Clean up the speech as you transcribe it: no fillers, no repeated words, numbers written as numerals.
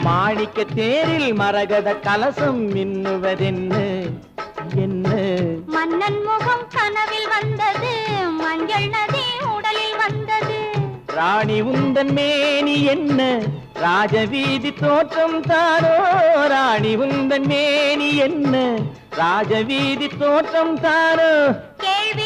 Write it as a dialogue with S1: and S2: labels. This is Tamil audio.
S1: மாணிக்க தேரில் மரகத கலசம் மின்னுவதென்ன என்ன?
S2: மன்னன் முகம் கனவில் வந்தது, மஞ்சள் நதி உடலில் வந்தது.
S1: ராணி உந்தன் மேனி என்ன? ராஜவீதி தோற்றம் தானோ? ராணி உந்தன் மேனி என்ன? ராஜவீதி தோற்றம் தானோ?
S2: கேள்வி